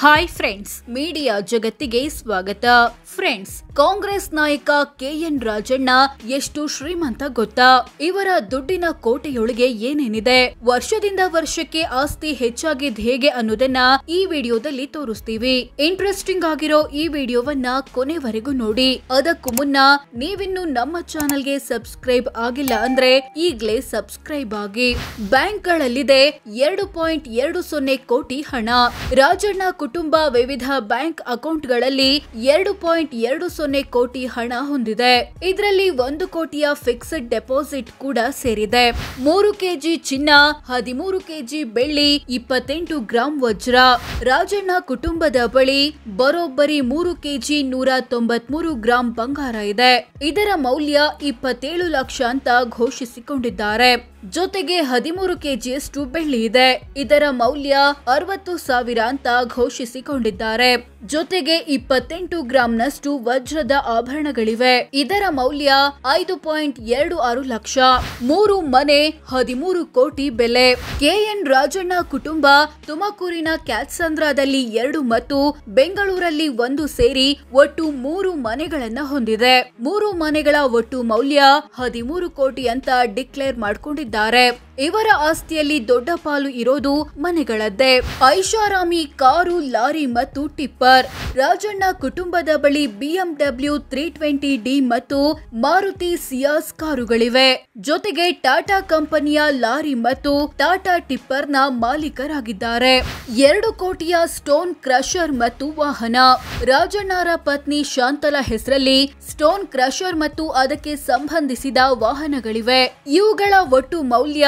Hi friends, media ಜಗತ್ತಿಗೆ ಸ್ವಾಗತ. Friends, Congress ನಾಯಕ ಕೆಎನ್ ರಾಜಣ್ಣ ಎಷ್ಟು ಶ್ರೀಮಂತ ಗೊತ್ತಾ? ಇವರ ದುಡ್ಡಿನ ಕೋಟೆಯೊಳಗೆ ಏನೇನಿದೆ, ವರ್ಷದಿಂದ ವರ್ಷಕ್ಕೆ ಆಸ್ತಿ ಹೆಚ್ಚಾಗಿದ್ ಹೇಗೆ ಅನ್ನೋದನ್ನ ಈ ವಿಡಿಯೋದಲ್ಲಿ ತೋರಿಸ್ತೀವಿ. ಇಂಟ್ರೆಸ್ಟಿಂಗ್ ಆಗಿರೋ ಈ ವಿಡಿಯೋವನ್ನ ಕೊನೆವರೆಗೂ ನೋಡಿ. ಅದಕ್ಕೂ ಮುನ್ನ ನೀವಿನ್ನು ನಮ್ಮ ಚಾನೆಲ್ಗೆ ಸಬ್ಸ್ಕ್ರೈಬ್ ಆಗಿಲ್ಲ ಅಂದ್ರೆ ಈಗ್ಲೇ ಸಬ್ಸ್ಕ್ರೈಬ್ ಆಗಿ. ಬ್ಯಾಂಕ್ಗಳಲ್ಲಿದೆ 2.20 ಕೋಟಿ ಹಣ. ರಾಜಣ್ಣ ಕುಟುಂಬ ವಿವಿಧ ಬ್ಯಾಂಕ್ ಅಕೌಂಟ್ಗಳಲ್ಲಿ 2.20 ಕೋಟಿ ಹಣ ಹೊಂದಿದೆ. ಇದರಲ್ಲಿ 1 ಕೋಟಿಯ ಫಿಕ್ಸ್ಡ್ ಡೆಪಾಸಿಟ್ ಕೂಡ ಸೇರಿದೆ. 3 ಕೆಜಿ ಚಿನ್ನ, 13 ಕೆಜಿ ಬೆಳ್ಳಿ, 28 ಗ್ರಾಂ ವಜ್ರ. ರಾಜಣ್ಣ ಕುಟುಂಬದ ಬಳಿ ಬರೋಬ್ಬರಿ 3 ಕೆಜಿ 193 ಗ್ರಾಂ ಬಂಗಾರ ಇದೆ. ಇದರ ಮೌಲ್ಯ 27 ಲಕ್ಷ ಅಂತ ಘೋಷಿಸಿಕೊಂಡಿದ್ದಾರೆ. ಜೊತೆಗೆ 13 ಕೆಜಿಯಷ್ಟು ಬೆಳ್ಳಿ ಇದೆ. ಇದರ ಮೌಲ್ಯ 60,000 ಅಂತ ಘೋಷಿಸಿಕೊಂಡಿದ್ದಾರೆ. ಜೊತೆಗೆ 28 ಗ್ರಾಂನಷ್ಟು ವಜ್ರದ ಆಭರಣಗಳಿವೆ. ಇದರ ಮೌಲ್ಯ 5.26 ಲಕ್ಷ. 3 ಮನೆ, 13 ಕೋಟಿ ಬೆಲೆ. ಕೆಎನ್ ರಾಜಣ್ಣ ಕುಟುಂಬ ತುಮಕೂರಿನ ಕ್ಯಾತ್ಸಂದ್ರದಲ್ಲಿ 2 ಮತ್ತು ಬೆಂಗಳೂರಲ್ಲಿ 1 ಸೇರಿ ಒಟ್ಟು 3 ಮನೆಗಳನ್ನ ಹೊಂದಿದೆ. 3 ಮನೆಗಳ ಒಟ್ಟು ಮೌಲ್ಯ 13 ಕೋಟಿ ಅಂತ ಡಿಕ್ಲೇರ್ ಮಾಡಿಕೊಂಡಿದ್ದಾರೆ. ಇವರ ಆಸ್ತಿಯಲ್ಲಿ ದೊಡ್ಡ ಪಾಲು ಇರೋದು ಮನೆಗಳದ್ದೇ. ಐಷಾರಾಮಿ ಕಾರು, ಲಾರಿ ಮತ್ತು ಟಿಪ್ಪರ್. ರಾಜಣ್ಣ ಕುಟುಂಬದ ಬಳಿ BMW 320D ಮತ್ತು ಮಾರುತಿ ಸಿಯಾಸ್ ಕಾರುಗಳಿವೆ. ಜೊತೆಗೆ ಟಾಟಾ ಕಂಪನಿಯ ಲಾರಿ ಮತ್ತು ಟಾಟಾ ಟಿಪ್ಪರ್ ನ ಮಾಲೀಕರಾಗಿದ್ದಾರೆ. 2 ಕೋಟಿಯ ಸ್ಟೋನ್ ಕ್ರಷರ್ ಮತ್ತು ವಾಹನ. ರಾಜಣ್ಣರ ಪತ್ನಿ ಶಾಂತಲಾ ಹೆಸರಲ್ಲಿ ಸ್ಟೋನ್ ಕ್ರಷರ್ ಮತ್ತು ಅದಕ್ಕೆ ಸಂಬಂಧಿಸಿದ ವಾಹನಗಳಿವೆ. ಇವುಗಳ ಒಟ್ಟು ಮೌಲ್ಯ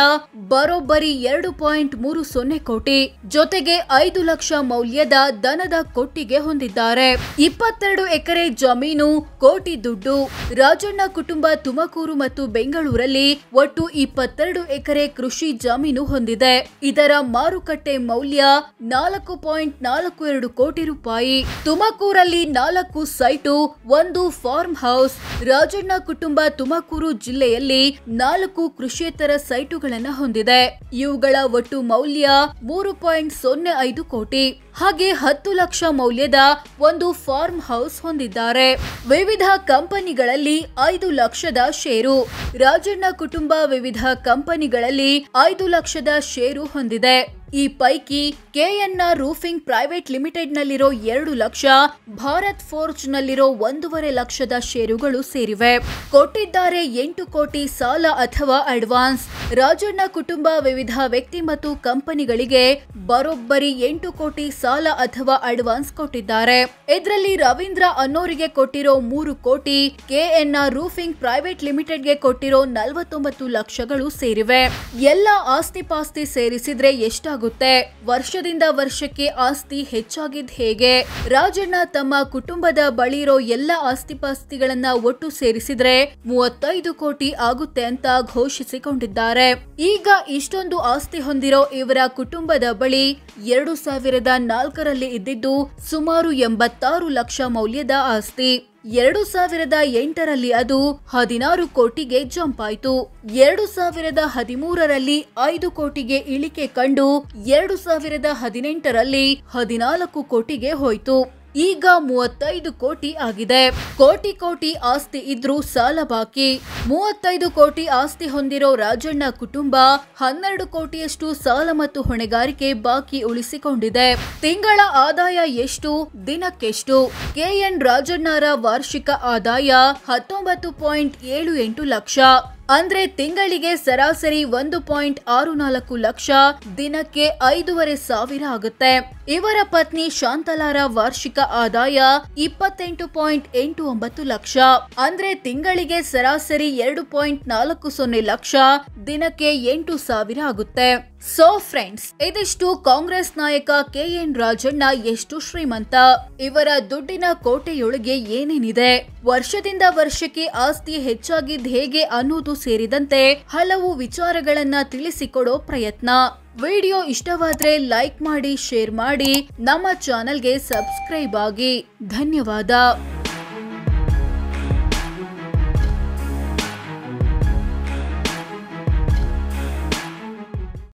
ಬರೋಬ್ಬರಿ 2.30 ಕೋಟಿ. ಜೊತೆಗೆ 5 ಲಕ್ಷ ಮೌಲ್ಯದ ದನದ ಕೊಟ್ಟಿಗೆ ಹೊಂದಿದ್ದಾರೆ. 22 ಎಕರೆ ಜಮೀನು, ಕೋಟಿ ದುಡ್ಡು. ರಾಜಣ್ಣ ಕುಟುಂಬ ತುಮಕೂರು ಮತ್ತು ಬೆಂಗಳೂರಲ್ಲಿ ಒಟ್ಟು 22 ಎಕರೆ ಕೃಷಿ ಜಮೀನು ಹೊಂದಿದೆ. ಇದರ ಮಾರುಕಟ್ಟೆ ಮೌಲ್ಯ 4.42 ಕೋಟಿ ರೂಪಾಯಿ. ತುಮಕೂರಲ್ಲಿ 4 ಸೈಟು, 1 ಫಾರ್ಮ್ ಹೌಸ್. ರಾಜಣ್ಣ ಕುಟುಂಬ ತುಮಕೂರು ಜಿಲ್ಲೆಯಲ್ಲಿ 4 ಕೃಷಿಯೇತರ ಸೈಟುಗಳನ್ನು ಹೊಂದಿದೆ. ಇವುಗಳ ಒಟ್ಟು ಮೌಲ್ಯ 3.05 ಕೋಟಿ. ಹಾಗೆ 10 ಲಕ್ಷ ಮೌಲ್ಯದ 1 ಫಾರ್ಮ್ ಹೌಸ್ ಹೊಂದಿದ್ದಾರೆ. ವಿವಿಧ ಕಂಪನಿಗಳಲ್ಲಿ 5 ಲಕ್ಷದ ಷೇರು. ರಾಜಣ್ಣ ಕುಟುಂಬ ವಿವಿಧ ಕಂಪನಿಗಳಲ್ಲಿ 5 ಲಕ್ಷದ ಷೇರು ಹೊಂದಿದೆ. ಈ ಪೈಕಿ ಕೆಎನ್ ರೂಫಿಂಗ್ ಪ್ರೈವೇಟ್ ಲಿಮಿಟೆಡ್ ನಲ್ಲಿರೋ 2 ಲಕ್ಷ, ಭಾರತ್ ಫೋರ್ಜ್ ನಲ್ಲಿರೋ 1.5 ಲಕ್ಷದ ಷೇರುಗಳು ಸೇರಿವೆ. ಕೊಟ್ಟಿದ್ದಾರೆ 8 ಕೋಟಿ ಸಾಲ ಅಥವಾ ಅಡ್ವಾನ್ಸ್. ರಾಜಣ್ಣ ಕುಟುಂಬ ವಿವಿಧ ವ್ಯಕ್ತಿ ಮತ್ತು ಕಂಪನಿಗಳಿಗೆ ಬರೋಬ್ಬರಿ 8 ಕೋಟಿ ಸಾಲ ಅಥವಾ ಅಡ್ವಾನ್ಸ್ ಕೊಟ್ಟಿದ್ದಾರೆ. ಇದರಲ್ಲಿ ರವೀಂದ್ರ ಅನ್ನೋರಿಗೆ ಕೊಟ್ಟಿರೋ 3 ಕೋಟಿ, ಕೆಎನ್ ರೂಫಿಂಗ್ ಪ್ರೈವೇಟ್ ಲಿಮಿಟೆಡ್ಗೆ ಕೊಟ್ಟಿರೋ 49 ಲಕ್ಷಗಳು ಸೇರಿವೆ. ಎಲ್ಲ ಆಸ್ತಿ ಪಾಸ್ತಿ ಸೇರಿಸಿದ್ರೆ ಎಷ್ಟಾಗುತ್ತೆ? ವರ್ಷದಿಂದ ವರ್ಷಕ್ಕೆ ಆಸ್ತಿ ಹೆಚ್ಚಾಗಿದ್ ಹೇಗೆ? ರಾಜಣ್ಣ ತಮ್ಮ ಕುಟುಂಬದ ಬಳಿರೋ ಎಲ್ಲ ಆಸ್ತಿಪಾಸ್ತಿಗಳನ್ನ ಒಟ್ಟು ಸೇರಿಸಿದ್ರೆ 35 ಕೋಟಿ ಆಗುತ್ತೆ ಅಂತ ಘೋಷಿಸಿಕೊಂಡಿದ್ದಾರೆ. ಈಗ ಇಷ್ಟೊಂದು ಆಸ್ತಿ ಹೊಂದಿರೋ ಇವರ ಕುಟುಂಬದ ಬಳಿ 2004ರಲ್ಲಿ ಇದ್ದಿದ್ದು ಸುಮಾರು 86 ಲಕ್ಷ ಮೌಲ್ಯದ ಆಸ್ತಿ. 2008ರಲ್ಲಿ ಅದು 16 ಕೋಟಿಗೆ ಜಂಪ್ ಆಯ್ತು. 2013ರಲ್ಲಿ 5 ಕೋಟಿಗೆ ಇಳಿಕೆ ಕಂಡು 2018ರಲ್ಲಿ 14 ಕೋಟಿಗೆ ಹೋಯ್ತು. ಈಗ 35 ಕೋಟಿ ಆಗಿದೆ. ಕೋಟಿ ಆಸ್ತಿ ಇದ್ರೂ ಸಾಲ ಬಾಕಿ. 35 ಕೋಟಿ ಆಸ್ತಿ ಹೊಂದಿರೋ ರಾಜಣ್ಣ ಕುಟುಂಬ 12 ಕೋಟಿಯಷ್ಟು ಸಾಲ ಮತ್ತು ಹೊಣೆಗಾರಿಕೆ ಬಾಕಿ ಉಳಿಸಿಕೊಂಡಿದೆ. ತಿಂಗಳ ಆದಾಯ ಎಷ್ಟು, ದಿನಕ್ಕೆಷ್ಟು? ಕೆಎನ್ ರಾಜಣ್ಣರ ವಾರ್ಷಿಕ ಆದಾಯ 19.78 ಲಕ್ಷ. ಅಂದ್ರೆ ತಿಂಗಳಿಗೆ ಸರಾಸರಿ 1.64 ಲಕ್ಷ, ದಿನಕ್ಕೆ 5,500 ಆಗುತ್ತೆ. ಇವರ ಪತ್ನಿ ಶಾಂತಲಾರ ವಾರ್ಷಿಕ ಆದಾಯ 28.89 ಲಕ್ಷ. ಅಂದ್ರೆ ತಿಂಗಳಿಗೆ ಸರಾಸರಿ 2.40 ಲಕ್ಷ, ದಿನಕ್ಕೆ 8,000 ಆಗುತ್ತೆ. ಸೊ ಫ್ರೆಂಡ್ಸ್, ಇದಿಷ್ಟು ಕಾಂಗ್ರೆಸ್ ನಾಯಕ ಕೆಎನ್ ರಾಜಣ್ಣ ಎಷ್ಟು ಶ್ರೀಮಂತ, ಇವರ ದುಡ್ಡಿನ ಕೋಟೆಯೊಳಗೆ ಏನೇನಿದೆ, ವರ್ಷದಿಂದ ವರ್ಷಕ್ಕೆ ಆಸ್ತಿ ಹೆಚ್ಚಾಗಿದ್ ಹೇಗೆ ಅನ್ನೋದು ಸೇರಿದಂತೆ ಹಲವು ವಿಚಾರಗಳನ್ನ ತಿಳಿಸಿಕೊಡೋ ಪ್ರಯತ್ನ. ವಿಡಿಯೋ ಇಷ್ಟವಾದ್ರೆ ಲೈಕ್ ಮಾಡಿ, ಶೇರ್ ಮಾಡಿ, ನಮ್ಮ ಚಾನೆಲ್ಗೆ ಸಬ್ಸ್ಕ್ರೈಬ್ ಆಗಿ. ಧನ್ಯವಾದ.